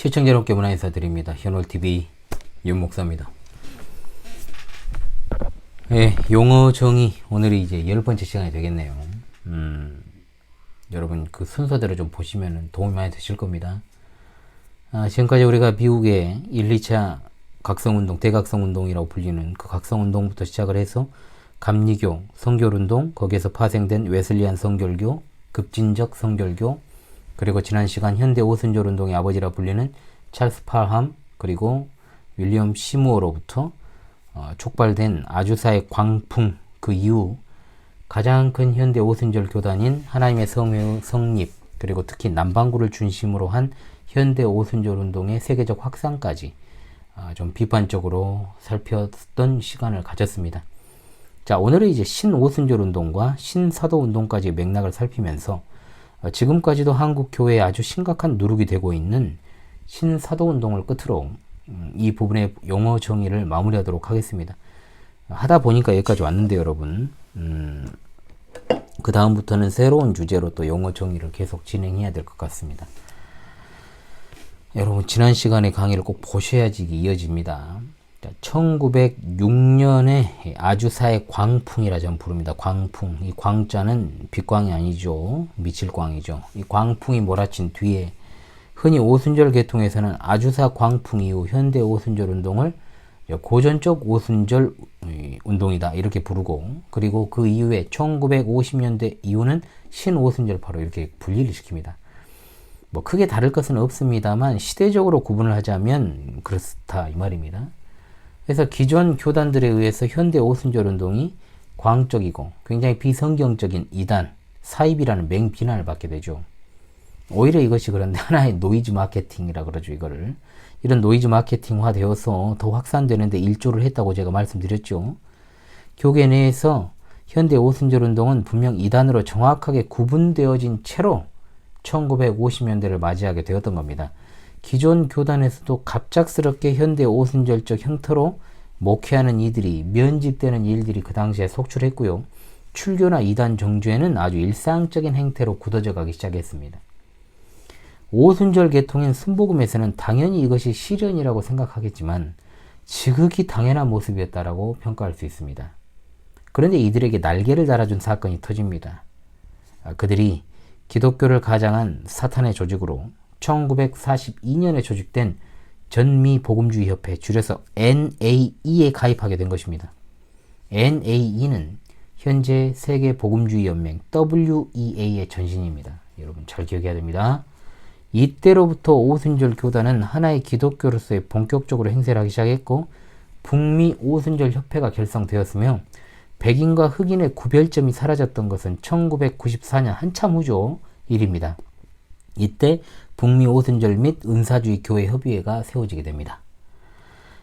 시청자 여러분께 문화 인사드립니다. 현월TV 윤목사입니다. 용어 정의 오늘이 이제 10번째 시간이 되겠네요. 여러분 그 순서대로 좀 보시면 도움이 많이 되실 겁니다. 지금까지 우리가 미국의 1, 2차 각성운동, 대각성운동이라고 불리는 그 각성운동부터 시작을 해서 감리교, 성결운동, 거기에서 파생된 웨슬리안 성결교, 급진적 성결교, 그리고 지난 시간 현대 오순절운동의 아버지라 불리는 찰스 파함, 그리고 윌리엄 시무어로부터 촉발된 아주사의 광풍, 그 이후 가장 큰 현대 오순절 교단인 하나님의 성회의 성립, 그리고 특히 남반구를 중심으로 한 현대 오순절 운동의 세계적 확산까지 좀 비판적으로 살폈던 시간을 가졌습니다. 자, 오늘은 이제 신오순절 운동과 신사도 운동까지 맥락을 살피면서 지금까지도 한국 교회에 아주 심각한 누룩이 되고 있는 신사도 운동을 끝으로 이 부분의 용어 정의를 마무리하도록 하겠습니다. 하다 보니까 여기까지 왔는데 여러분, 그 다음부터는 새로운 주제로 또 용어 정의를 계속 진행해야 될 것 같습니다. 여러분 지난 시간의 강의를 꼭 보셔야지 이어집니다. 1906년에 아주사의 광풍이라 저는 부릅니다. 광풍. 이 광자는 빛광이 아니죠. 미칠 광이죠. 이 광풍이 몰아친 뒤에 흔히 오순절 계통에서는 아주사 광풍 이후 현대 오순절 운동을 고전적 오순절 운동이다 이렇게 부르고, 그리고 그 이후에 1950년대 이후는 신오순절파로 이렇게 분리를 시킵니다. 뭐 크게 다를 것은 없습니다만 시대적으로 구분을 하자면 그렇다 이 말입니다. 그래서 기존 교단들에 의해서 현대 오순절 운동이 광적이고 굉장히 비성경적인 이단, 사입이라는 맹비난을 받게 되죠. 오히려 이것이 그런데 하나의 노이즈 마케팅이라 그러죠. 이거를 이런 노이즈 마케팅화 되어서 더 확산되는데 일조를 했다고 제가 말씀드렸죠. 교계 내에서 현대 오순절 운동은 분명 이단으로 정확하게 구분되어진 채로 1950년대를 맞이하게 되었던 겁니다. 기존 교단에서도 갑작스럽게 현대 오순절적 형태로 목회하는 이들이 면직되는 일들이 그 당시에 속출했고요. 출교나 이단 정주에는 아주 일상적인 행태로 굳어져 가기 시작했습니다. 오순절 계통인 순복음에서는 당연히 이것이 실현이라고 생각하겠지만 지극히 당연한 모습이었다라고 평가할 수 있습니다. 그런데 이들에게 날개를 달아준 사건이 터집니다. 그들이 기독교를 가장한 사탄의 조직으로 1942년에 조직된 전미복음주의협회, 줄여서 NAE에 가입하게 된 것입니다. NAE는 현재 세계복음주의연맹 WEA의 전신입니다. 여러분 잘 기억해야 됩니다. 이때로부터 오순절 교단은 하나의 기독교로서의 본격적으로 행세를 하기 시작했고, 북미 오순절 협회가 결성되었으며 백인과 흑인의 구별점이 사라졌던 것은 1994년 한참 후죠. 일입니다. 이때 북미 오순절 및 은사주의 교회 협의회가 세워지게 됩니다.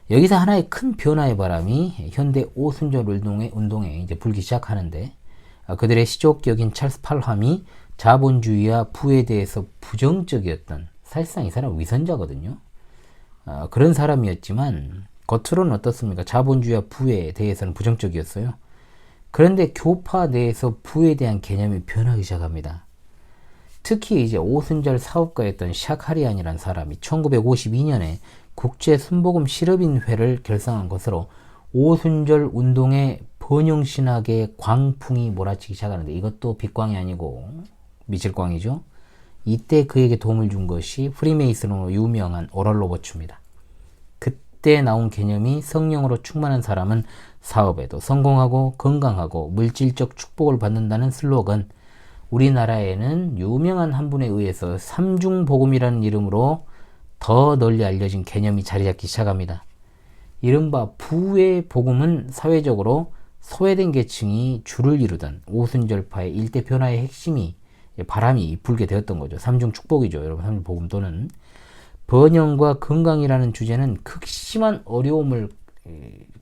여기서 하나의 큰 변화의 바람이 현대 오순절 운동에 이제 불기 시작하는데, 그들의 시족격인 찰스 팔함이 자본주의와 부에 대해서 부정적이었던, 사실상 이 사람은 위선자거든요. 그런 사람이었지만 겉으로는 어떻습니까? 자본주의와 부에 대해서는 부정적이었어요. 그런데 교파 내에서 부에 대한 개념이 변하기 시작합니다. 특히 이제 오순절 사업가였던 샤카리안이라는 사람이 1952년에 국제 순복음 실업인회를 결성한 것으로 오순절 운동의 번영신학의 광풍이 몰아치기 시작하는데, 이것도 빛광이 아니고 미칠광이죠. 이때 그에게 도움을 준 것이 프리메이슨으로 유명한 오럴 로버츠입니다. 그때 나온 개념이 성령으로 충만한 사람은 사업에도 성공하고 건강하고 물질적 축복을 받는다는 슬로건, 우리나라에는 유명한 한 분에 의해서 삼중복음이라는 이름으로 더 널리 알려진 개념이 자리 잡기 시작합니다. 이른바 부의 복음은 사회적으로 소외된 계층이 주를 이루던 오순절파의 일대 변화의 핵심이, 바람이 불게 되었던 거죠. 삼중 축복이죠. 여러분, 삼중 복음도는 번영과 건강이라는 주제는 극심한 어려움을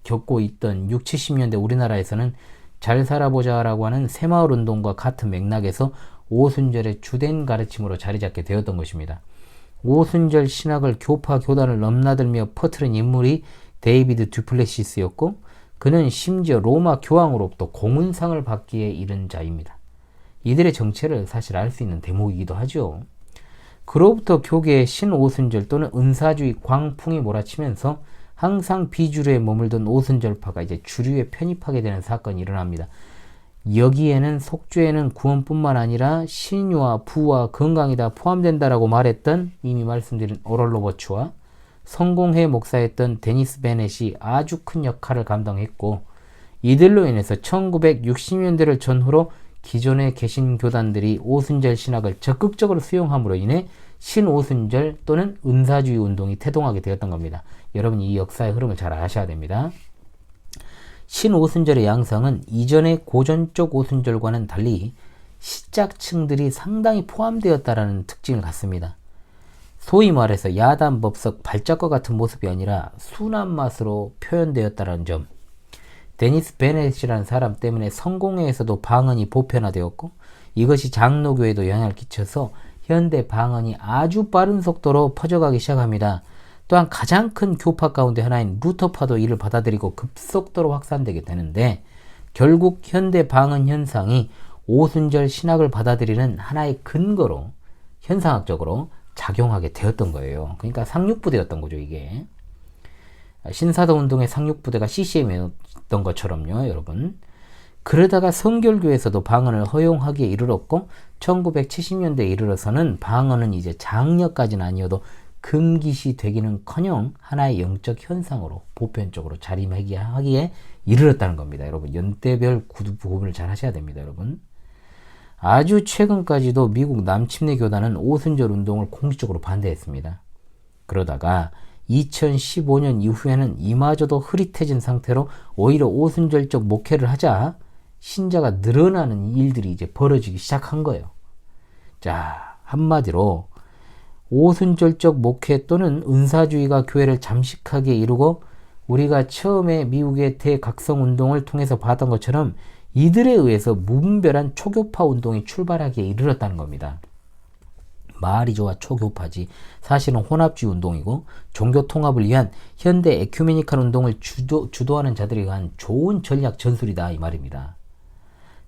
겪고 있던 6, 70년대 우리나라에서는 잘 살아보자라고 하는 새마을 운동과 같은 맥락에서 오순절의 주된 가르침으로 자리 잡게 되었던 것입니다. 오순절 신학을 교파 교단을 넘나들며 퍼뜨린 인물이 데이비드 듀플레시스였고, 그는 심지어 로마 교황으로부터 공훈상을 받기에 이른 자입니다. 이들의 정체를 사실 알 수 있는 대목이기도 하죠. 그로부터 교계의 신오순절 또는 은사주의 광풍이 몰아치면서 항상 비주류에 머물던 오순절파가 이제 주류에 편입하게 되는 사건이 일어납니다. 여기에는 속죄에는 구원뿐만 아니라 신유와 부와 건강이 다 포함된다라고 말했던 이미 말씀드린 오럴 로버츠와 성공회 목사였던 데니스 베넷이 아주 큰 역할을 감당했고, 이들로 인해서 1960년대를 전후로 기존에 계신 교단들이 오순절 신학을 적극적으로 수용함으로 인해 신오순절 또는 은사주의 운동이 태동하게 되었던 겁니다. 여러분 이 역사의 흐름을 잘 아셔야 됩니다. 신오순절의 양상은 이전의 고전적 오순절과는 달리 시작층들이 상당히 포함되었다라는 특징을 갖습니다. 소위 말해서 야단 법석 발작과 같은 모습이 아니라 순한 맛으로 표현되었다는 점, 데니스 베넷이라는 사람 때문에 성공회에서도 방언이 보편화되었고, 이것이 장로교에도 영향을 끼쳐서 현대 방언이 아주 빠른 속도로 퍼져가기 시작합니다. 또한 가장 큰 교파 가운데 하나인 루터파도 이를 받아들이고 급속도로 확산되게 되는데, 결국 현대 방언 현상이 오순절 신학을 받아들이는 하나의 근거로 현상학적으로 작용하게 되었던 거예요. 그러니까 상륙부대였던 거죠, 이게. 신사도 운동의 상륙부대가 CCM이었던 것처럼요, 여러분. 그러다가 성결교에서도 방언을 허용하기에 이르렀고, 1970년대에 이르러서는 방언은 이제 장려까지는 아니어도 금기시 되기는커녕 하나의 영적 현상으로 보편적으로 자리매김하기에 이르렀다는 겁니다. 여러분 연대별 구분을 잘 하셔야 됩니다. 여러분 아주 최근까지도 미국 남침내 교단은 오순절 운동을 공식적으로 반대했습니다. 그러다가 2015년 이후에는 이마저도 흐릿해진 상태로 오히려 오순절적 목회를 하자 신자가 늘어나는 일들이 이제 벌어지기 시작한 거예요. 자, 한마디로 오순절적 목회 또는 은사주의가 교회를 잠식하게 이루고, 우리가 처음에 미국의 대각성 운동을 통해서 봤던 것처럼 이들에 의해서 무분별한 초교파 운동이 출발하기에 이르렀다는 겁니다. 말이 좋아 초교파지 사실은 혼합주의 운동이고, 종교 통합을 위한 현대 에큐메니칼 운동을 주도하는 자들에 의한 좋은 전략 전술이다 이 말입니다.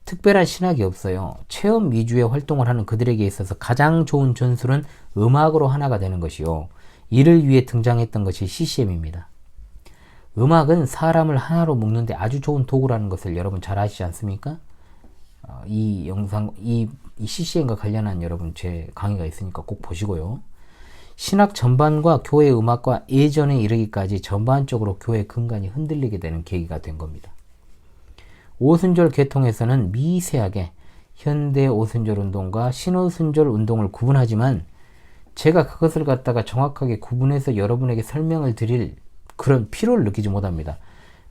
특별한 신학이 없어요. 체험 위주의 활동을 하는 그들에게 있어서 가장 좋은 전술은 음악으로 하나가 되는 것이요, 이를 위해 등장했던 것이 CCM입니다. 음악은 사람을 하나로 묶는데 아주 좋은 도구라는 것을 여러분 잘 아시지 않습니까? 이 영상, 이 CCM과 관련한 여러분 제 강의가 있으니까 꼭 보시고요. 신학 전반과 교회 음악과 예전에 이르기까지 전반적으로 교회 근간이 흔들리게 되는 계기가 된 겁니다. 오순절 계통에서는 미세하게 현대 오순절 운동과 신오순절 운동을 구분하지만, 제가 그것을 갖다가 정확하게 구분해서 여러분에게 설명을 드릴 그런 필요를 느끼지 못합니다.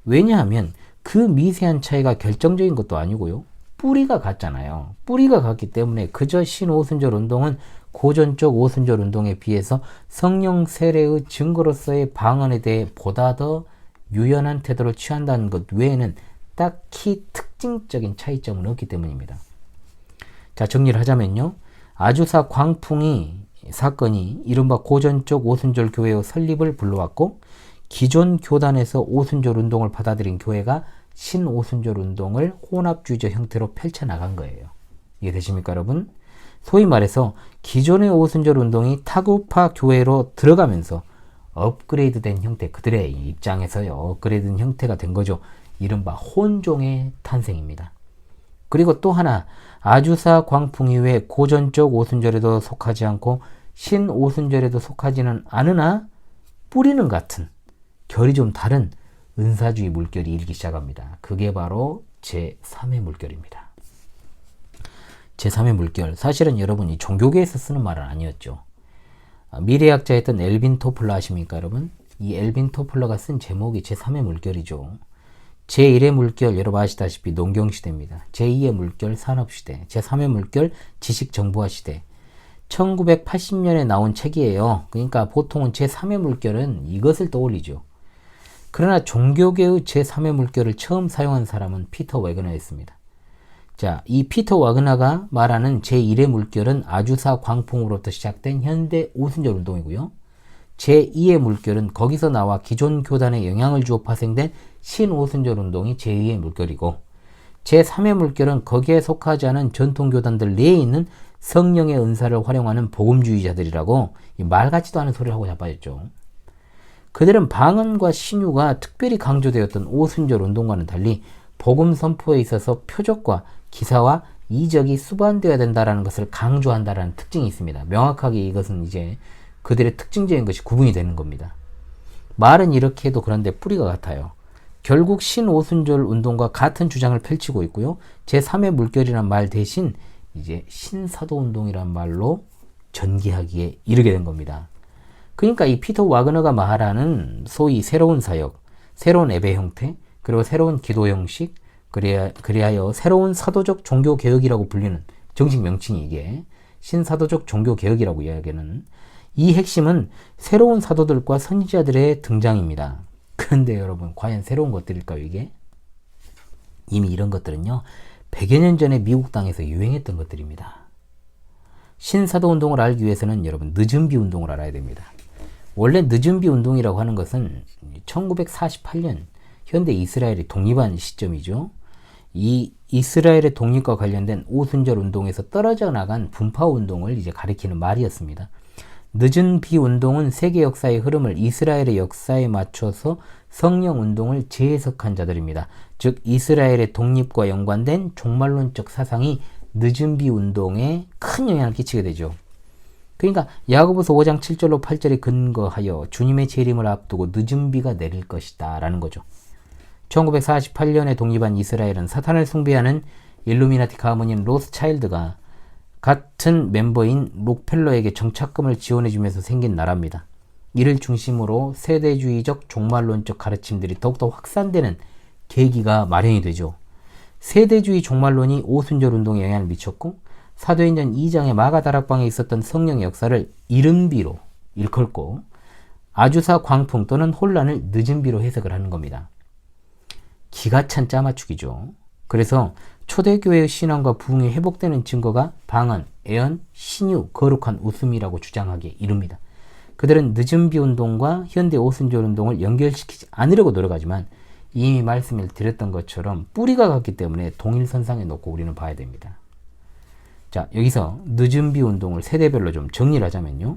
왜냐하면 그 미세한 차이가 결정적인 것도 아니고요, 뿌리가 같잖아요. 뿌리가 같기 때문에 그저 신오순절 운동은 고전적 오순절 운동에 비해서 성령 세례의 증거로서의 방언에 대해 보다 더 유연한 태도를 취한다는 것 외에는 딱히 특징적인 차이점은 없기 때문입니다. 자, 정리를 하자면요, 아주사 광풍이 사건이 이른바 고전적 오순절 교회의 설립을 불러왔고, 기존 교단에서 오순절 운동을 받아들인 교회가 신오순절 운동을 혼합주의적 형태로 펼쳐나간 거예요. 이해되십니까 여러분? 소위 말해서 기존의 오순절 운동이 타구파 교회로 들어가면서 업그레이드된 형태, 그들의 입장에서요 업그레이드된 형태가 된 거죠. 이른바 혼종의 탄생입니다. 그리고 또 하나, 아주사 광풍 이후에 고전적 오순절에도 속하지 않고 신오순절에도 속하지는 않으나 뿌리는 같은, 결이 좀 다른 은사주의 물결이 일기 시작합니다. 그게 바로 제3의 물결입니다. 제3의 물결, 사실은 여러분이 종교계에서 쓰는 말은 아니었죠. 미래학자였던 엘빈 토플러 아십니까 여러분? 이 엘빈 토플러가 쓴 제목이 제3의 물결이죠. 제1의 물결 여러분 아시다시피 농경시대입니다. 제2의 물결 산업시대, 제3의 물결 지식정보화시대. 1980년에 나온 책이에요. 그러니까 보통은 제3의 물결은 이것을 떠올리죠. 그러나 종교계의 제3의 물결을 처음 사용한 사람은 피터 와그너였습니다. 자, 이 피터 와그너가 말하는 제1의 물결은 아주사 광풍으로부터 시작된 현대 오순절 운동이고요. 제2의 물결은 거기서 나와 기존 교단에 영향을 주어 파생된 신오순절 운동이 제2의 물결이고, 제3의 물결은 거기에 속하지 않은 전통교단들 내에 있는 성령의 은사를 활용하는 복음주의자들이라고 말 같지도 않은 소리를 하고 자빠졌죠. 그들은 방언과 신유가 특별히 강조되었던 오순절 운동과는 달리 복음 선포에 있어서 표적과 기사와 이적이 수반되어야 된다는 것을 강조한다는 특징이 있습니다. 명확하게 이것은 이제 그들의 특징적인 것이 구분이 되는 겁니다. 말은 이렇게 해도 그런데 뿌리가 같아요. 결국 신오순절 운동과 같은 주장을 펼치고 있고요. 제3의 물결이란 말 대신 이제 신사도 운동이란 말로 전개하기에 이르게 된 겁니다. 그러니까 이 피터 와그너가 말하는 소위 새로운 사역, 새로운 예배 형태, 그리고 새로운 기도 형식, 그리하여 새로운 사도적 종교개혁이라고 불리는 정식 명칭이 이게 신사도적 종교개혁이라고 이야기하는 이 핵심은 새로운 사도들과 선지자들의 등장입니다. 그런데 여러분 과연 새로운 것들일까요 이게? 이미 이런 것들은요 100여 년 전에 미국 땅에서 유행했던 것들입니다. 신사도 운동을 알기 위해서는 여러분 늦은비 운동을 알아야 됩니다. 원래 늦은비 운동이라고 하는 것은 1948년 현대 이스라엘이 독립한 시점이죠. 이 이스라엘의 독립과 관련된 오순절 운동에서 떨어져 나간 분파 운동을 이제 가리키는 말이었습니다. 늦은 비 운동은 세계 역사의 흐름을 이스라엘의 역사에 맞춰서 성령 운동을 재해석한 자들입니다. 즉 이스라엘의 독립과 연관된 종말론적 사상이 늦은 비 운동에 큰 영향을 끼치게 되죠. 그러니까 야고보서 5장 7절로 8절에 근거하여 주님의 재림을 앞두고 늦은 비가 내릴 것이다 라는 거죠. 1948년에 독립한 이스라엘은 사탄을 숭배하는 일루미나티 가문인 로스차일드가 같은 멤버인 록펠러에게 정착금을 지원해주면서 생긴 나라입니다. 이를 중심으로 세대주의적 종말론적 가르침들이 더욱더 확산되는 계기가 마련이 되죠. 세대주의 종말론이 오순절 운동에 영향을 미쳤고 사도행전 2장의 마가다락방에 있었던 성령의 역사를 이른비로 일컬고 아주사 광풍 또는 혼란을 늦은비로 해석을 하는 겁니다. 기가 찬 짜맞추기죠. 그래서 초대교회의 신앙과 부흥이 회복되는 증거가 방언, 애언, 신유, 거룩한 웃음이라고 주장하기에 이릅니다. 그들은 늦은비 운동과 현대 오순절 운동을 연결시키지 않으려고 노력하지만 이미 말씀을 드렸던 것처럼 뿌리가 같기 때문에 동일선상에 놓고 우리는 봐야 됩니다. 자, 여기서 늦은비 운동을 세대별로 좀 정리를 하자면요.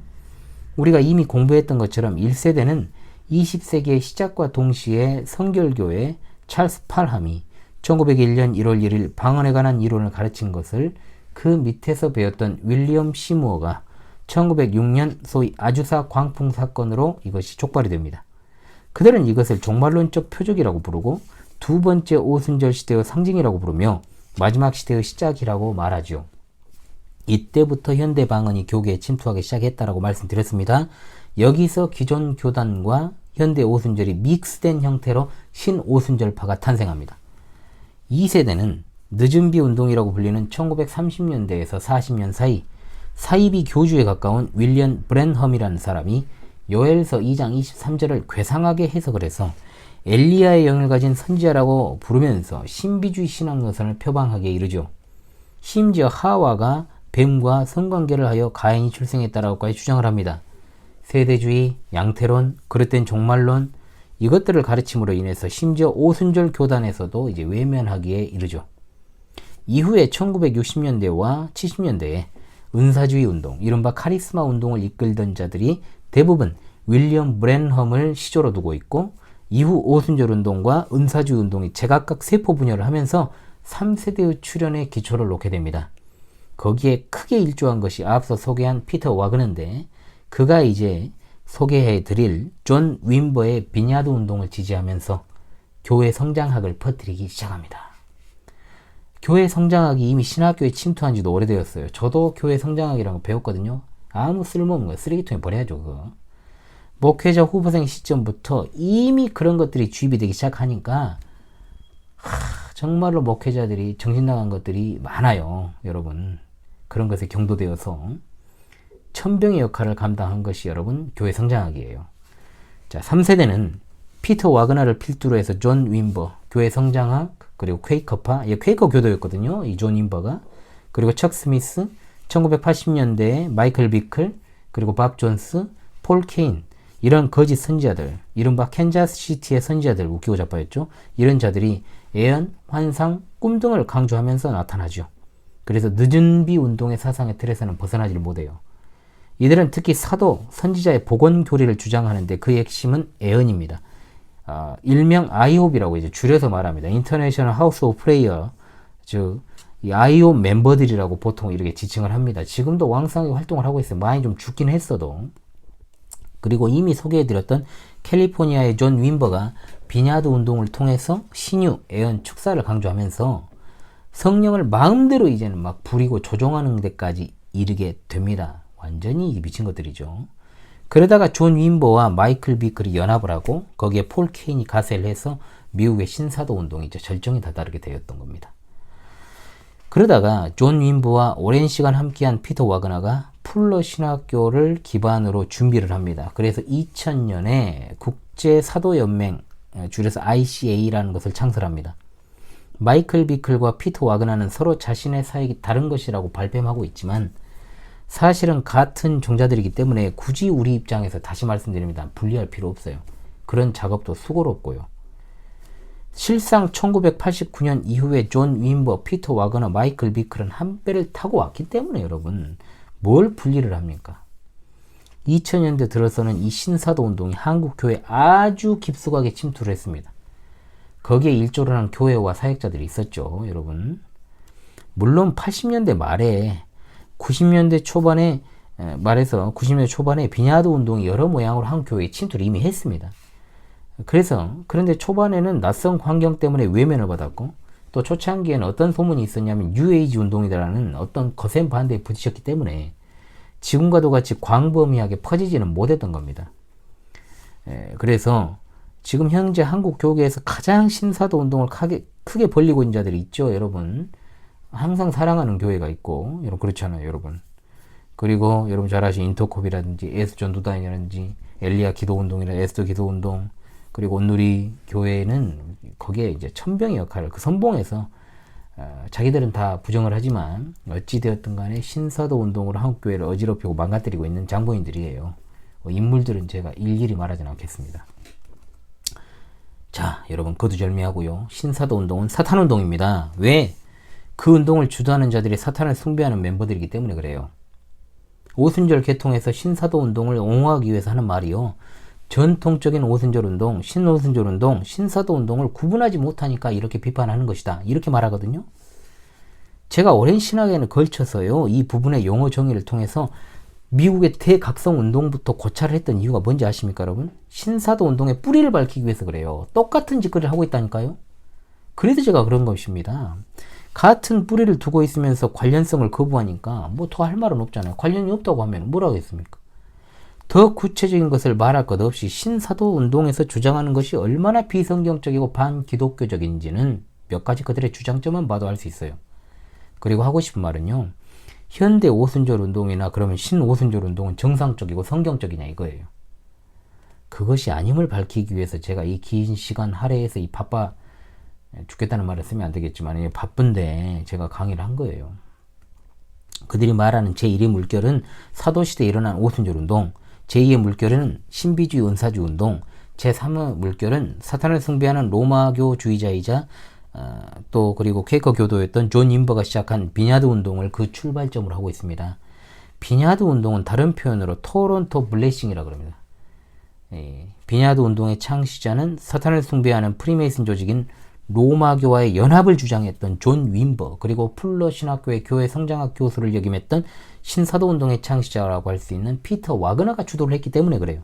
우리가 이미 공부했던 것처럼 1세대는 20세기의 시작과 동시에 성결교회 찰스 팔함이 1901년 1월 1일 방언에 관한 이론을 가르친 것을 그 밑에서 배웠던 윌리엄 시무어가 1906년 소위 아주사 광풍 사건으로 이것이 촉발이 됩니다. 그들은 이것을 종말론적 표적이라고 부르고 두 번째 오순절 시대의 상징이라고 부르며 마지막 시대의 시작이라고 말하죠. 이때부터 현대 방언이 교계에 침투하기 시작했다라고 말씀드렸습니다. 여기서 기존 교단과 현대 오순절이 믹스된 형태로 신오순절파가 탄생합니다. 2세대는 늦은비 운동이라고 불리는 1930년대에서 40년 사이 사이비 교주에 가까운 윌리엄 브랜험이라는 사람이 요엘서 2장 23절을 괴상하게 해석을 해서 엘리야의 영을 가진 선지자라고 부르면서 신비주의 신앙 노선을 표방하기에 이르죠. 심지어 하와가 뱀과 성관계를 하여 가인이 출생했다라고까지 주장을 합니다. 세대주의, 양태론, 그릇된 종말론 이것들을 가르침으로 인해서 심지어 오순절 교단에서도 이제 외면하기에 이르죠. 이후에 1960년대와 70년대에 은사주의 운동, 이른바 카리스마 운동을 이끌던 자들이 대부분 윌리엄 브랜험을 시조로 두고 있고 이후 오순절 운동과 은사주의 운동이 제각각 세포 분열을 하면서 3세대의 출현에 기초를 놓게 됩니다. 거기에 크게 일조한 것이 앞서 소개한 피터 와그너인데 그가 이제 소개해 드릴 존 윈버의 비냐드 운동을 지지하면서 교회 성장학을 퍼뜨리기 시작합니다. 교회 성장학이 이미 신학교에 침투한 지도 오래되었어요. 저도 교회 성장학이라는 거 배웠거든요. 아무 쓸모없는 거예요. 쓰레기통에 버려야죠. 그거. 목회자 후보생 시점부터 이미 그런 것들이 주입이 되기 시작하니까 정말로 목회자들이 정신 나간 것들이 많아요. 여러분. 그런 것에 경도되어서 천병의 역할을 감당한 것이 여러분 교회 성장학이에요. 자, 3세대는 피터 와그너를 필두로 해서 존 윈버, 교회 성장학, 그리고 퀘이커파, 퀘이커 교도였거든요. 이 존 윈버가. 그리고 척 스미스, 1980년대에 마이클 비클, 그리고 밥 존스, 폴 케인, 이런 거짓 선지자들, 이른바 캔자스 시티의 선지자들, 웃기고 자빠졌죠. 이런 자들이 예언, 환상, 꿈 등을 강조하면서 나타나죠. 그래서 늦은비 운동의 사상의 틀에서는 벗어나지를 못해요. 이들은 특히 사도, 선지자의 복원 교리를 주장하는데 그 핵심은 애언입니다. 일명 IHOP이라고 이제 줄여서 말합니다. 인터내셔널 하우스 오브 프레이어, 즉 이 IHOP 멤버들이라고 보통 이렇게 지칭을 합니다. 지금도 왕성하게 활동을 하고 있어요. 많이 좀 죽긴 했어도. 그리고 이미 소개해드렸던 캘리포니아의 존 윈버가 비냐드 운동을 통해서 신유, 애언, 축사를 강조하면서 성령을 마음대로 이제는 막 부리고 조종하는 데까지 이르게 됩니다. 완전히 미친 것들이죠. 그러다가 존 윈버와 마이클 비클이 연합을 하고 거기에 폴 케인이 가세를 해서 미국의 신사도 운동이 이제 절정에 다다르게 되었던 겁니다. 그러다가 존 윈버와 오랜 시간 함께한 피터 와그너가 풀러 신학교를 기반으로 준비를 합니다. 그래서 2000년에 국제사도연맹, 줄여서 ICA라는 것을 창설합니다. 마이클 비클과 피터 와그너는 서로 자신의 사역이 다른 것이라고 발뺌하고 있지만 사실은 같은 종자들이기 때문에 굳이 우리 입장에서 다시 말씀드립니다. 분리할 필요 없어요. 그런 작업도 수고롭고요. 실상 1989년 이후에 존 윈버, 피터 와그너, 마이클 비클은 한 배를 타고 왔기 때문에 여러분 뭘 분리를 합니까? 2000년대 들어서는 이 신사도 운동이 한국 교회에 아주 깊숙하게 침투를 했습니다. 거기에 일조를 하는 교회와 사역자들이 있었죠, 여러분. 물론 80년대 말에 90년대 초반에 말해서 90년대 초반에 비냐드 운동이 여러 모양으로 한국 교회에 침투를 이미 했습니다. 그런데 초반에는 낯선 환경 때문에 외면을 받았고 또 초창기에는 어떤 소문이 있었냐면 뉴에이지 운동이라는 어떤 거센 반대에 부딪혔기 때문에 지금과도 같이 광범위하게 퍼지지는 못했던 겁니다. 그래서 지금 현재 한국 교계에서 가장 신사도 운동을 크게 벌리고 있는 자들이 있죠, 여러분. 항상 사랑하는 교회가 있고, 여러분 그렇잖아요, 여러분. 그리고 여러분 잘 아시는 인터콥이라든지 에스존 두다인이라든지 엘리야 기도운동이라든지 에스더 기도운동, 그리고 온누리 교회는 거기에 이제 천병의 역할을 그 선봉에서 자기들은 다 부정을 하지만 어찌되었든 간에 신사도 운동으로 한국교회를 어지럽히고 망가뜨리고 있는 장본인들이에요. 인물들은 제가 일일이 말하지는 않겠습니다. 자, 여러분 거두절미하고요. 신사도 운동은 사탄 운동입니다. 왜? 그 운동을 주도하는 자들이 사탄을 숭배하는 멤버들이기 때문에 그래요. 오순절 계통에서 신사도 운동을 옹호하기 위해서 하는 말이요. 전통적인 오순절 운동, 신오순절 운동, 신사도 운동을 구분하지 못하니까 이렇게 비판하는 것이다. 이렇게 말하거든요. 제가 오랜 신학에는 걸쳐서요. 이 부분의 용어 정의를 통해서 미국의 대각성 운동부터 고찰을 했던 이유가 뭔지 아십니까, 여러분? 신사도 운동의 뿌리를 밝히기 위해서 그래요. 똑같은 짓거리를 하고 있다니까요. 그래서 제가 그런 것입니다. 같은 뿌리를 두고 있으면서 관련성을 거부하니까 뭐 더 할 말은 없잖아요. 관련이 없다고 하면 뭐라고 했습니까? 더 구체적인 것을 말할 것 없이 신사도 운동에서 주장하는 것이 얼마나 비성경적이고 반기독교적인지는 몇 가지 그들의 주장점만 봐도 알 수 있어요. 그리고 하고 싶은 말은요. 현대 오순절 운동이나 그러면 신오순절 운동은 정상적이고 성경적이냐 이거예요. 그것이 아님을 밝히기 위해서 제가 이 긴 시간 할애해서 이 바빠 죽겠다는 말을 쓰면 안 되겠지만 바쁜데 제가 강의를 한 거예요. 그들이 말하는 제1의 물결은 사도시대에 일어난 오순절 운동, 제2의 물결은 신비주의 은사주의 운동, 제3의 물결은 사탄을 숭배하는 로마교주의자이자 또 그리고 퀘이커 교도였던 존 윈버가 시작한 비냐드 운동을 그 출발점으로 하고 있습니다. 비냐드 운동은 다른 표현으로 토론토 블레싱이라고 합니다. 비냐드 운동의 창시자는 사탄을 숭배하는 프리메이슨 조직인 로마교와의 연합을 주장했던 존 윈버, 그리고 풀러 신학교의 교회 성장학 교수를 역임했던 신사도 운동의 창시자라고 할 수 있는 피터 와그너가 주도를 했기 때문에 그래요.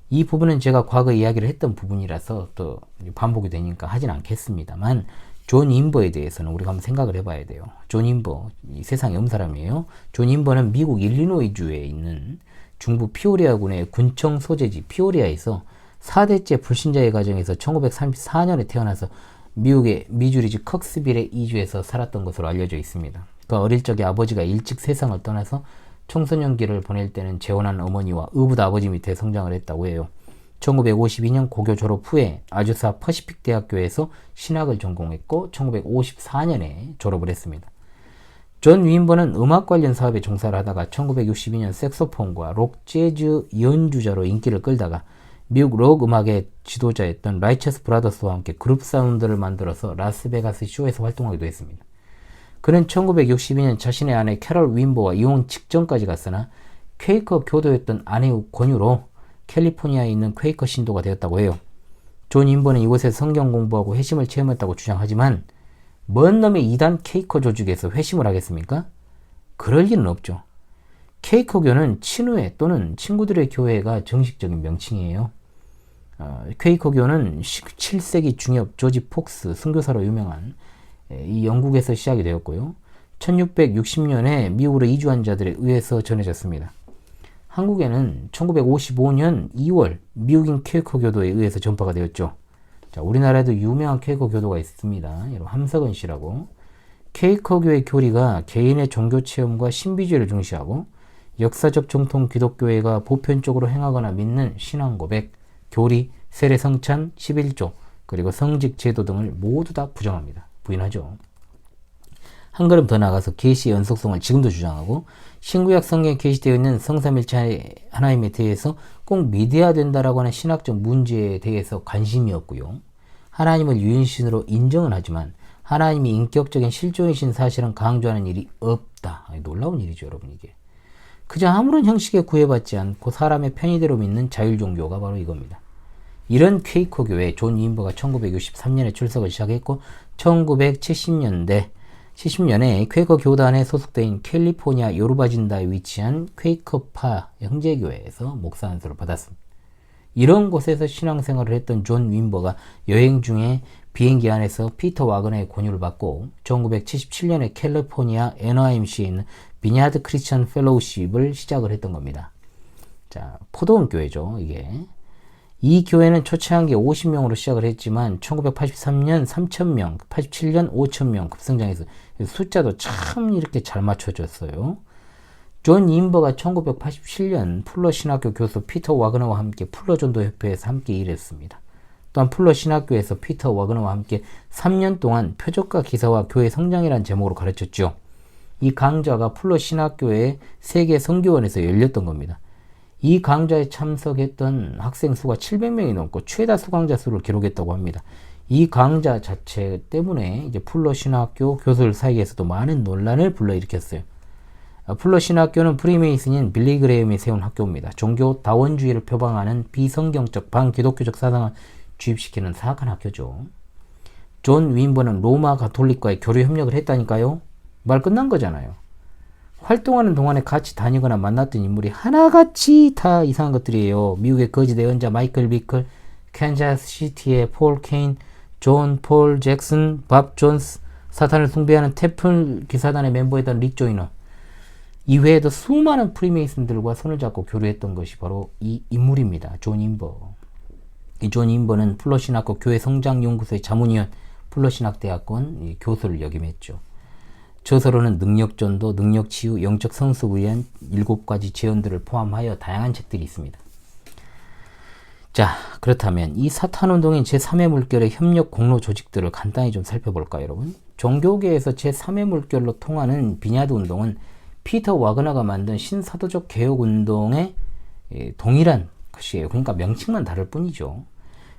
이 부분은 제가 과거 이야기를 했던 부분이라서 또 반복이 되니까 하진 않겠습니다만 존 윈버에 대해서는 우리가 한번 생각을 해봐야 돼요. 존 윈버, 이 세상에 없는 사람이에요. 존 윈버는 미국 일리노이주에 있는 중부 피오리아군의 군청 소재지 피오리아에서 4대째 불신자의 가정에서 1934년에 태어나서 미국의 미주리주 컥스빌에 이주해서 살았던 것으로 알려져 있습니다. 그 어릴 적에 아버지가 일찍 세상을 떠나서 청소년기를 보낼 때는 재혼한 어머니와 의붓 아버지 밑에 성장을 했다고 해요. 1952년 고교 졸업 후에 아주사 퍼시픽 대학교에서 신학을 전공했고 1954년에 졸업을 했습니다. 존 윈버는 음악 관련 사업에 종사를 하다가 1962년 색소폰과 록 재즈 연주자로 인기를 끌다가 미국 록 음악의 지도자였던 라이처스 브라더스와 함께 그룹 사운드를 만들어서 라스베가스 쇼에서 활동하기도 했습니다. 그는 1962년 자신의 아내 캐럴 윈버와 이혼 직전까지 갔으나 퀘이커 교도였던 아내의 권유로 캘리포니아에 있는 퀘이커 신도가 되었다고 해요. 존 윈버는 이곳에 성경 공부하고 회심을 체험했다고 주장하지만 먼 놈의 이단 퀘이커 조직에서 회심을 하겠습니까? 그럴 리는 없죠. 퀘이커교는 친후회 또는 친구들의 교회가 정식적인 명칭이에요. 퀘이커교는 17세기 중엽 조지 폭스 선교사로 유명한 이 영국에서 시작이 되었고요. 1660년에 미국으로 이주한 자들에 의해서 전해졌습니다. 한국에는 1955년 2월 미국인 퀘이커 교도에 의해서 전파가 되었죠. 자, 우리나라에도 유명한 퀘이커 교도가 있습니다. 여러분 함석은 씨라고. 퀘이커교의 교리가 개인의 종교 체험과 신비주의를 중시하고 역사적 정통 기독교회가 보편적으로 행하거나 믿는 신앙 고백, 교리, 세례 성찬, 11조, 그리고 성직 제도 등을 모두 다 부정합니다. 부인하죠. 한 걸음 더 나가서 계시의 연속성을 지금도 주장하고 신구약 성경에 계시되어 있는 성삼일체 하나님에 대해서 꼭 믿어야 된다라고 하는 신학적 문제에 대해서 관심이 없고요. 하나님을 유인신으로 인정은 하지만 하나님이 인격적인 실존이신 사실은 강조하는 일이 없다. 놀라운 일이죠, 여러분. 이게 그저 아무런 형식에 구애받지 않고 사람의 편의대로 믿는 자율종교가 바로 이겁니다. 이런 퀘이커 교회 존 윈버가 1963년에 출석을 시작했고 1970년에 퀘이커 교단에 소속된 캘리포니아 요르바진다에 위치한 퀘이커파 형제교회에서 목사 안수를 받았습니다. 이런 곳에서 신앙생활을 했던 존 윈버가 여행 중에 비행기 안에서 피터 와그너의 권유를 받고 1977년에 캘리포니아 NYMC에 있는 비냐드 크리스천 펠로우십을 시작을 했던 겁니다. 자, 포도원 교회죠, 이게. 이 교회는 초창기 50명으로 시작을 했지만 1983년 3,000명, 87년 5,000명 급성장해서 숫자도 참 이렇게 잘 맞춰졌어요. 존 윈버가 1987년 풀러 신학교 교수 피터 와그너와 함께 풀러 전도협회에서 함께 일했습니다. 또한 풀러 신학교에서 피터 와그너와 함께 3년 동안 표적과 기사와 교회 성장이라는 제목으로 가르쳤죠. 이 강좌가 풀러 신학교의 세계 선교원에서 열렸던 겁니다. 이 강좌에 참석했던 학생 수가 700명이 넘고 최다 수강자 수를 기록했다고 합니다. 이 강좌 자체 때문에 이제 풀러 신학교 교수들 사이에서도 많은 논란을 불러일으켰어요. 풀러 신학교는 프리메이슨인 빌리 그레이엄이 세운 학교입니다. 종교 다원주의를 표방하는 비성경적 반기독교적 사상을 주입시키는 사악한 학교죠. 존 윈버는 로마 가톨릭과의 교류 협력을 했다니까요. 말 끝난 거잖아요. 활동하는 동안에 같이 다니거나 만났던 인물이 하나같이 다 이상한 것들이에요. 미국의 거짓 예언자 마이클 비클, 캔자스 시티의 폴 케인, 존 폴 잭슨, 밥 존스, 사탄을 숭배하는 태플 기사단의 멤버였던 릭 조이너. 이외에도 수많은 프리메이슨들과 손을 잡고 교류했던 것이 바로 이 인물입니다. 존 윈버. 이 존 윈버는 풀러 신학교 교회 성장연구소의 자문위원, 풀러 신학대학원 교수를 역임했죠. 저서로는 능력전도, 능력치유, 영적 성숙을 위한 7가지 제언들을 포함하여 다양한 책들이 있습니다. 자, 그렇다면 이 사탄운동인 제3의 물결의 협력 공로 조직들을 간단히 좀 살펴볼까요, 여러분? 종교계에서 제3의 물결로 통하는 비냐드 운동은 피터 와그너가 만든 신사도적 개혁운동의 동일한 것이에요. 그러니까 명칭만 다를 뿐이죠.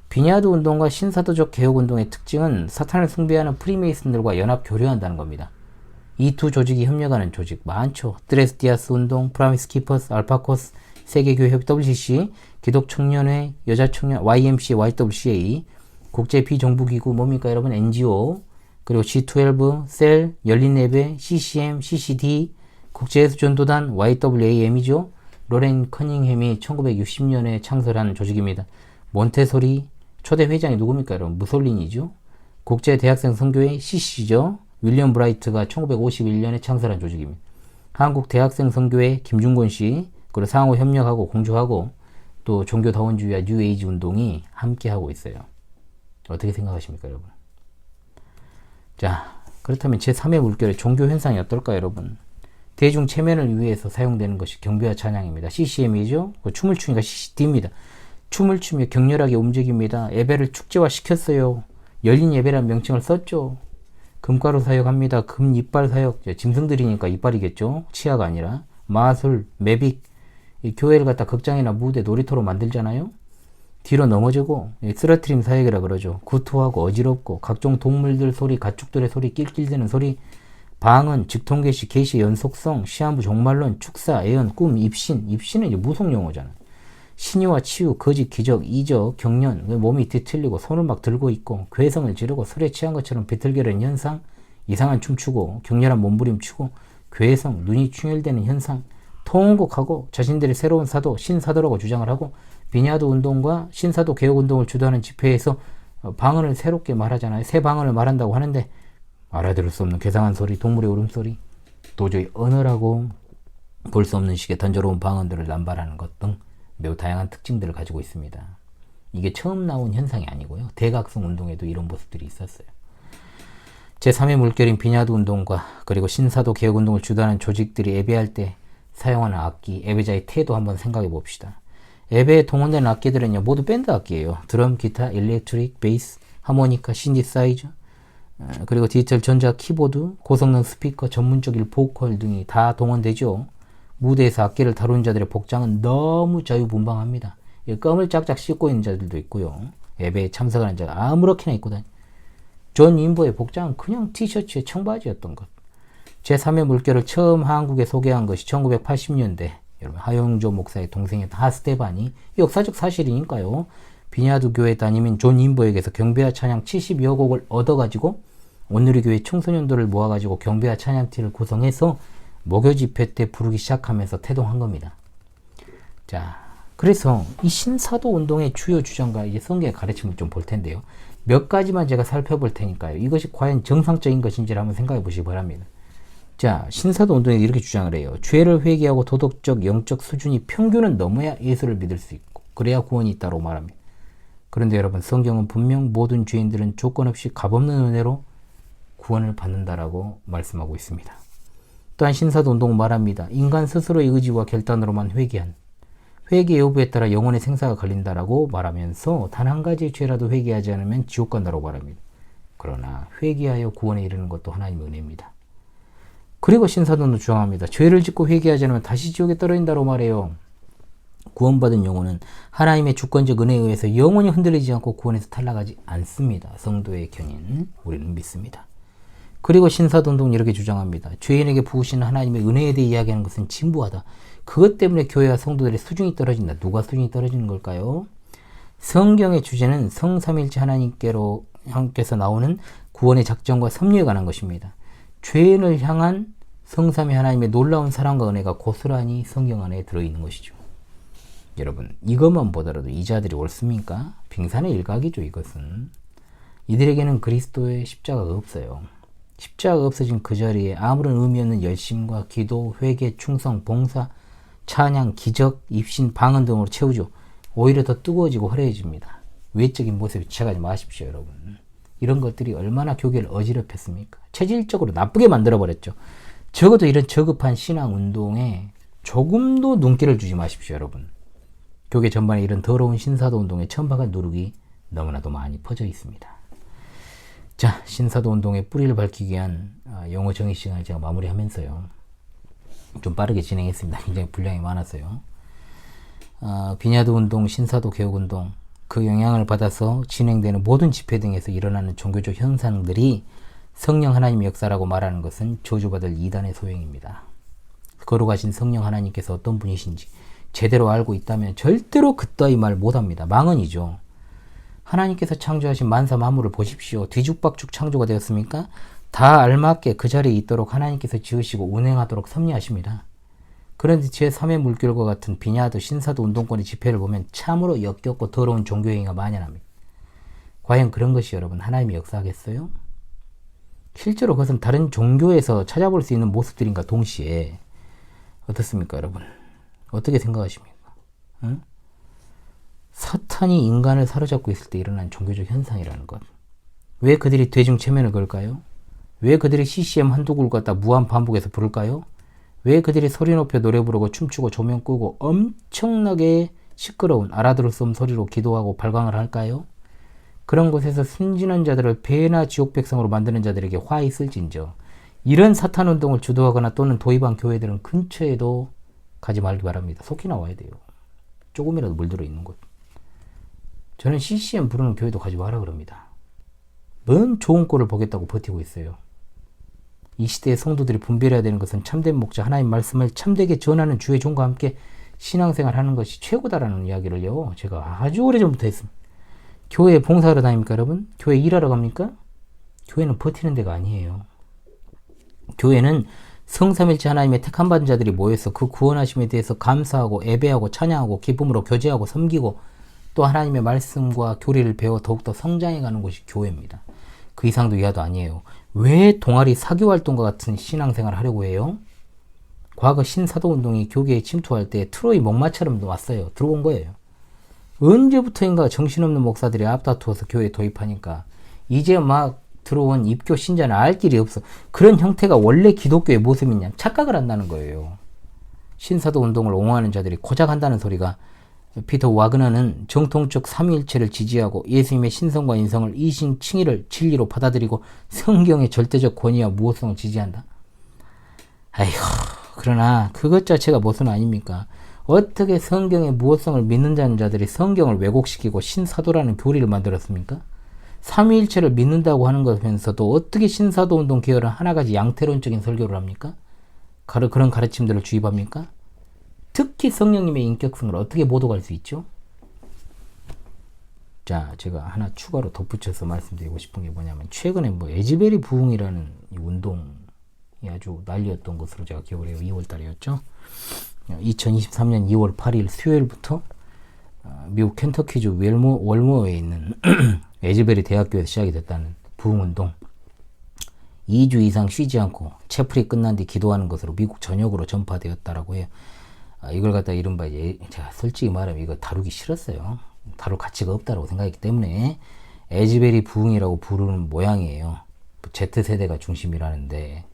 비냐드 운동과 신사도적 개혁운동의 특징은 사탄을 숭배하는 프리메이슨들과 연합 교류한다는 겁니다. 이 두 조직이 협력하는 조직 많죠. 드레스디아스 운동, 프라미스 키퍼스, 알파코스, 세계교회협 WCC, 기독청년회, 여자청년, YMCA, YWCA, 국제비정부기구 뭡니까 여러분? NGO, 그리고 G12, 셀, 열린예배, CCM, CCD, 국제예수전도단, YWAM이죠. 로렌 커닝햄이 1960년에 창설한 조직입니다. 몬테소리, 초대 회장이 누굽니까 여러분? 무솔리니죠. 국제대학생 선교회 CC죠. 윌리엄 브라이트가 1951년에 창설한 조직입니다. 한국 대학생 선교회 김중곤 씨, 그리고 상호 협력하고 공조하고 또 종교다원주의와 뉴에이지 운동이 함께하고 있어요. 어떻게 생각하십니까 여러분? 자, 그렇다면 제3의 물결의 종교 현상이 어떨까요 여러분? 대중 체면을 위해서 사용되는 것이 경배와 찬양입니다. CCM이죠. 춤을 추니까 CCD입니다. 춤을 추며 격렬하게 움직입니다. 예배를 축제화 시켰어요. 열린 예배라는 명칭을 썼죠. 금가루 사역합니다. 금 이빨 사역. 짐승들이니까 이빨이겠죠. 치아가 아니라. 마술, 매빅. 이 교회를 갖다 극장이나 무대, 놀이터로 만들잖아요. 뒤로 넘어지고 쓰러트림 사역이라 그러죠. 구토하고 어지럽고 각종 동물들 소리, 가축들의 소리, 낄낄대는 소리, 방언, 직통계시, 계시, 연속성, 시한부, 종말론, 축사, 애언, 꿈, 입신. 입신은 이제 무속용어잖아. 신의와 치유, 거짓, 기적, 이적, 경련, 몸이 뒤틀리고 손을 막 들고 있고 괴성을 지르고 술에 취한 것처럼 비틀거리는 현상, 이상한 춤추고 격렬한 몸부림 추고 괴성, 눈이 충혈되는 현상, 통곡하고 자신들이 새로운 사도, 신사도라고 주장을 하고 비냐드 운동과 신사도 개혁운동을 주도하는 집회에서 방언을 새롭게 말하잖아요. 새 방언을 말한다고 하는데 알아들을 수 없는 괴상한 소리, 동물의 울음소리, 도저히 언어라고 볼 수 없는 식의 단조로운 방언들을 남발하는 것 등 매우 다양한 특징들을 가지고 있습니다. 이게 처음 나온 현상이 아니고요. 대각성 운동에도 이런 모습들이 있었어요. 제3의 물결인 비냐드 운동과 그리고 신사도 개혁운동을 주도하는 조직들이 예배할 때 사용하는 악기, 예배자의 태도 한번 생각해 봅시다. 예배에 동원되는 악기들은요, 모두 밴드 악기예요. 드럼, 기타, 일렉트릭, 베이스, 하모니카, 신디사이저, 그리고 디지털 전자 키보드, 고성능 스피커, 전문적인 보컬 등이 다 동원되죠. 무대에서 악기를 다루는 자들의 복장은 너무 자유분방합니다. 껌을 짝짝 씹고 있는 자들도 있고요. 예배에 참석하는 자가 아무렇게나 입고 다니. 존 인보의 복장은 그냥 티셔츠에 청바지였던 것. 제3의 물결을 처음 한국에 소개한 것이 1980년대 여러분 하용조 목사의 동생이었던 하스테반이 역사적 사실이니까요. 비냐드 교회 담임인 존 인보에게서 경배와 찬양 70여 곡을 얻어가지고 온누리 교회 청소년들을 모아가지고 경배와 찬양팀을 구성해서 목요 집회 때 부르기 시작하면서 태동한 겁니다. 자, 그래서 이 신사도 운동의 주요 주장과 이제 성경의 가르침을 좀 볼 텐데요. 몇 가지만 제가 살펴볼 테니까요. 이것이 과연 정상적인 것인지를 한번 생각해 보시기 바랍니다. 자, 신사도 운동에 이렇게 주장을 해요. 죄를 회개하고 도덕적, 영적 수준이 평균은 넘어야 예수를 믿을 수 있고 그래야 구원이 있다고 말합니다. 그런데 여러분, 성경은 분명 모든 죄인들은 조건 없이 값없는 은혜로 구원을 받는다라고 말씀하고 있습니다. 또한 신사도 운동은 말합니다. 인간 스스로의 의지와 결단으로만 회개 여부에 따라 영혼의 생사가 걸린다라고 말하면서 단 한 가지의 죄라도 회개하지 않으면 지옥 간다고 말합니다. 그러나 회개하여 구원에 이르는 것도 하나님의 은혜입니다. 그리고 신사도는 주장합니다. 죄를 짓고 회개하지 않으면 다시 지옥에 떨어진다고 말해요. 구원받은 영혼은 하나님의 주권적 은혜에 의해서 영원히 흔들리지 않고 구원에서 탈락하지 않습니다. 성도의 견인 우리는 믿습니다. 그리고 신사도 운동은 이렇게 주장합니다. 죄인에게 부으시는 하나님의 은혜에 대해 이야기하는 것은 진부하다. 그것 때문에 교회와 성도들의 수준이 떨어진다. 누가 수준이 떨어지는 걸까요? 성경의 주제는 성삼일체 하나님께서 나오는 구원의 작정과 섭리에 관한 것입니다. 죄인을 향한 성삼위 하나님의 놀라운 사랑과 은혜가 고스란히 성경 안에 들어있는 것이죠. 여러분, 이것만 보더라도 이 자들이 옳습니까? 빙산의 일각이죠. 이것은 이들에게는 그리스도의 십자가가 없어요. 십자가가 없어진 그 자리에 아무런 의미 없는 열심과 기도, 회개, 충성, 봉사, 찬양, 기적, 입신, 방언 등으로 채우죠. 오히려 더 뜨거워지고 화려해집니다. 외적인 모습에 취하지 마십시오, 여러분. 이런 것들이 얼마나 교계를 어지럽혔습니까? 체질적으로 나쁘게 만들어버렸죠. 적어도 이런 저급한 신앙운동에 조금도 눈길을 주지 마십시오, 여러분. 교계 전반에 이런 더러운 신사도 운동의 천박한 누룩이 너무나도 많이 퍼져 있습니다. 자, 신사도 운동의 뿌리를 밝히기 위한 용어 정의 시간을 제가 마무리하면서요. 좀 빠르게 진행했습니다. 굉장히 분량이 많아서요. 비냐드 운동, 신사도 개혁 운동, 그 영향을 받아서 진행되는 모든 집회 등에서 일어나는 종교적 현상들이 성령 하나님의 역사라고 말하는 것은 저주받을 이단의 소행입니다. 거룩하신 성령 하나님께서 어떤 분이신지 제대로 알고 있다면 절대로 그따위 말 못합니다. 망언이죠. 하나님께서 창조하신 만사 만물을 보십시오. 뒤죽박죽 창조가 되었습니까? 다 알맞게 그 자리에 있도록 하나님께서 지으시고 운행하도록 섭리하십니다. 그런데 제3의 물결과 같은 비냐드 신사도 운동권의 집회를 보면 참으로 역겹고 더러운 종교행위가 만연합니다. 과연 그런 것이 여러분 하나님이 역사하겠어요? 실제로 그것은 다른 종교에서 찾아볼 수 있는 모습들인가 동시에 어떻습니까, 여러분? 어떻게 생각하십니까? 응? 사탄이 인간을 사로잡고 있을 때 일어난 종교적 현상이라는 것. 왜 그들이 대중체면을 걸까요? 왜 그들이 CCM 한두 곡을 갖다 무한 반복해서 부를까요? 왜 그들이 소리 높여 노래 부르고 춤추고 조명 끄고 엄청나게 시끄러운 알아들을 수 없는 소리로 기도하고 발광을 할까요? 그런 곳에서 순진한 자들을 배나 지옥 백성으로 만드는 자들에게 화 있을진저 이런 사탄 운동을 주도하거나 또는 도입한 교회들은 근처에도 가지 말기 바랍니다. 속히 나와야 돼요. 조금이라도 물들어 있는 곳. 저는 CCM 부르는 교회도 가지 마라 그럽니다. 뭔 좋은 꼴을 보겠다고 버티고 있어요. 이 시대의 성도들이 분별해야 되는 것은 참된 목자 하나님 말씀을 참되게 전하는 주의 종과 함께 신앙생활하는 것이 최고다라는 이야기를요, 제가 아주 오래전부터 했습니다. 교회에 봉사하러 다닙니까, 여러분? 교회 일하러 갑니까? 교회는 버티는 데가 아니에요. 교회는 성삼일체 하나님의 택한 받은 자들이 모여서 그 구원하심에 대해서 감사하고 예배하고 찬양하고 기쁨으로 교제하고 섬기고 또 하나님의 말씀과 교리를 배워 더욱더 성장해가는 곳이 교회입니다. 그 이상도 이하도 아니에요. 왜 동아리 사교활동과 같은 신앙생활을 하려고 해요? 과거 신사도운동이 교계에 침투할 때 트로이 목마처럼 왔어요. 들어온 거예요. 언제부터인가 정신없는 목사들이 앞다투어서 교회에 도입하니까 이제 막 들어온 입교 신자는 알 길이 없어. 그런 형태가 원래 기독교의 모습이냐 착각을 한다는 거예요. 신사도운동을 옹호하는 자들이 고작 한다는 소리가 피터 와그너는 정통적 삼위일체를 지지하고 예수님의 신성과 인성을 이신 칭의를 진리로 받아들이고 성경의 절대적 권위와 무호성을 지지한다. 아이고, 그러나 그것 자체가 모순 아닙니까? 어떻게 성경의 무호성을 믿는다는 자들이 성경을 왜곡시키고 신사도라는 교리를 만들었습니까? 삼위일체를 믿는다고 하는 것에서도 어떻게 신사도운동 계열은 하나같이 양태론적인 설교를 합니까? 그런 가르침들을 주입합니까? 특히 성령님의 인격성을 어떻게 모독할 수 있죠? 자, 제가 하나 추가로 덧붙여서 말씀드리고 싶은 게 뭐냐면 최근에 에즈베리 부흥이라는 이 운동이 아주 난리였던 것으로 제가 기억을 해요. 2월 달이었죠. 2023년 2월 8일 수요일부터 미국 켄터키주 월모어에 있는 에즈베리 대학교에서 시작이 됐다는 부흥운동. 2주 이상 쉬지 않고 채플이 끝난 뒤 기도하는 것으로 미국 전역으로 전파되었다라고 해요. 이걸 갖다 이른바 제가 솔직히 말하면 이거 다루기 싫었어요. 다룰 가치가 없다고 생각했기 때문에 에즈베리 부흥이라고 부르는 모양이에요. Z세대가 중심이라는데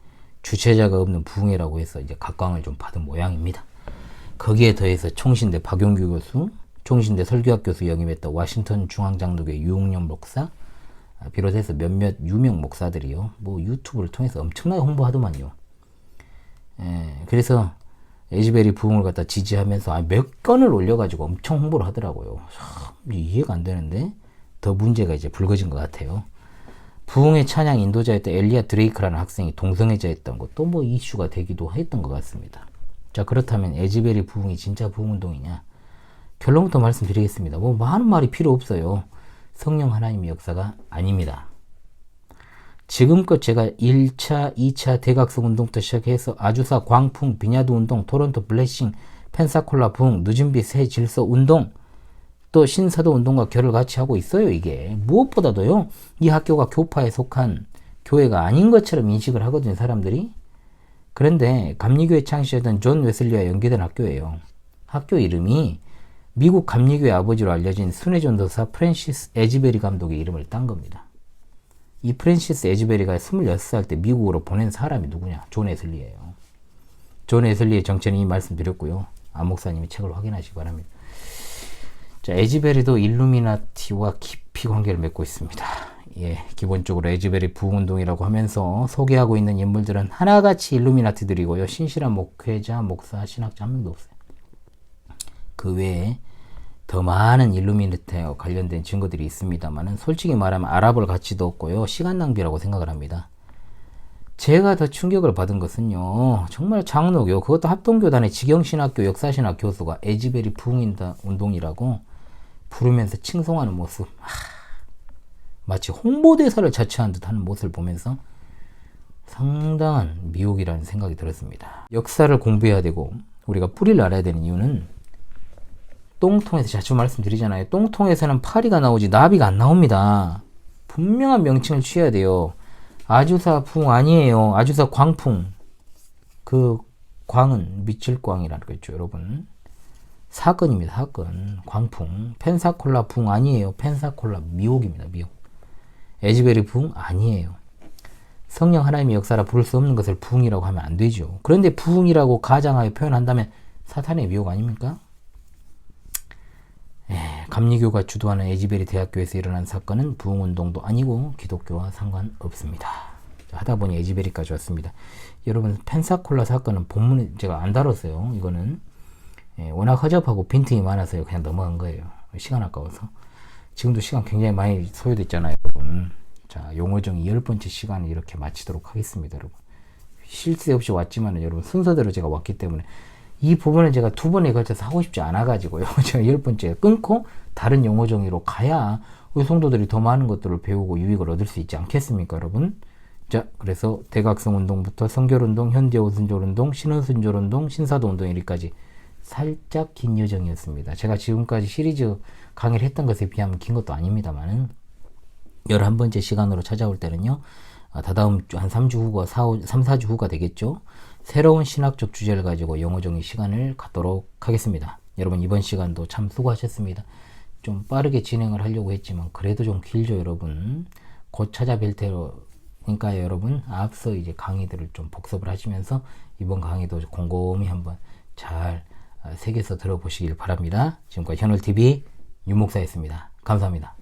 주체자가 없는 부흥회라고 해서 이제 각광을 좀 받은 모양입니다. 거기에 더해서 총신대 박용규 교수, 총신대 설교학 교수 역임했던 워싱턴 중앙장로교회 유흥영 목사 비롯해서 몇몇 유명 목사들이요, 유튜브를 통해서 엄청나게 홍보하더만요. 그래서 에즈베리 부흥을 갖다 지지하면서 몇 건을 올려가지고 엄청 홍보를 하더라고요. 이해가 안 되는데 더 문제가 이제 불거진 것 같아요. 부흥의 찬양 인도자였던 엘리아 드레이크라는 학생이 동성애자였던 것도 이슈가 되기도 했던 것 같습니다. 자, 그렇다면 에즈베리 부흥이 진짜 부흥운동이냐? 결론부터 말씀드리겠습니다. 많은 말이 필요 없어요. 성령 하나님의 역사가 아닙니다. 지금껏 제가 1차, 2차 대각성 운동부터 시작해서 아주사 광풍, 비냐드 운동, 토론토 블레싱, 펜사콜라 부흥, 누진비 새 질서 운동, 또 신사도 운동과 결을 같이 하고 있어요. 이게 무엇보다도요, 이 학교가 교파에 속한 교회가 아닌 것처럼 인식을 하거든요, 사람들이. 그런데 감리교회 창시자던 존 웨슬리와 연계된 학교예요. 학교 이름이 미국 감리교회 아버지로 알려진 순회전도사 프랜시스 에즈베리 감독의 이름을 딴 겁니다. 이 프랜시스 에즈베리가 26살 때 미국으로 보낸 사람이 누구냐? 존 웨슬리예요. 존 웨슬리의 정체는 이미 말씀드렸고요. 안 목사님이 책을 확인하시기 바랍니다. 자, 에즈베리도 일루미나티와 깊이 관계를 맺고 있습니다. 기본적으로 에즈베리 부흥운동이라고 하면서 소개하고 있는 인물들은 하나같이 일루미나티들이고요. 신실한 목회자, 목사, 신학자 한 명도 없어요. 그 외에 더 많은 일루미나티와 관련된 증거들이 있습니다만 솔직히 말하면 알아볼 가치도 없고요. 시간 낭비라고 생각을 합니다. 제가 더 충격을 받은 것은요, 정말 장로교, 그것도 합동교단의 지경신학교 역사신학 교수가 에즈베리 부흥운동이라고 부르면서 칭송하는 모습, 마치 홍보대사를 자처한 듯한 모습을 보면서 상당한 미혹이라는 생각이 들었습니다. 역사를 공부해야 되고 우리가 뿌리를 알아야 되는 이유는 똥통에서 자주 말씀드리잖아요. 똥통에서는 파리가 나오지 나비가 안 나옵니다. 분명한 명칭을 취해야 돼요. 아주사 부흥 아니에요. 아주사 광풍. 그 광은 미칠광이라는 거죠, 여러분. 사건입니다. 사건. 광풍. 펜사콜라 부흥 아니에요. 펜사콜라 미혹입니다. 미혹. 에즈베리 부흥 아니에요. 성령 하나님의 역사라 부를 수 없는 것을 부흥이라고 하면 안 되죠. 그런데 부흥이라고 가장하여 표현한다면 사탄의 미혹 아닙니까? 감리교가 주도하는 에즈베리 대학교에서 일어난 사건은 부흥운동도 아니고 기독교와 상관없습니다. 하다 보니 에즈베리까지 왔습니다. 여러분, 펜사콜라 사건은 본문에 제가 안 다뤘어요. 이거는 워낙 허접하고 빈틈이 많아서 그냥 넘어간 거예요. 시간 아까워서. 지금도 시간 굉장히 많이 소요됐잖아요, 여러분. 자, 용어정 10번째 시간을 이렇게 마치도록 하겠습니다, 여러분. 쉴 새 없이 왔지만 여러분 순서대로 제가 왔기 때문에 이 부분은 제가 두 번에 걸쳐서 하고 싶지 않아 가지고요. 제가 10번째 끊고 다른 용어 정의로 가야 우리 성도들이 더 많은 것들을 배우고 유익을 얻을 수 있지 않겠습니까, 여러분? 자, 그래서 대각성 운동부터 성결운동, 현대오순절운동, 신원순절운동, 신사도운동 여기까지 살짝 긴 여정이었습니다. 제가 지금까지 시리즈 강의를 했던 것에 비하면 긴 것도 아닙니다만은 11번째 시간으로 찾아올 때는요, 다다음 주 한 3주 후가 3, 4주 후가 되겠죠. 새로운 신학적 주제를 가지고 영어 정의 시간을 갖도록 하겠습니다. 여러분 이번 시간도 참 수고하셨습니다. 좀 빠르게 진행을 하려고 했지만 그래도 좀 길죠, 여러분. 곧 찾아뵐 테니까 여러분 앞서 이제 강의들을 좀 복습을 하시면서 이번 강의도 곰곰이 한번 잘 새겨서 들어보시길 바랍니다. 지금까지 현울TV 윤목사였습니다. 감사합니다.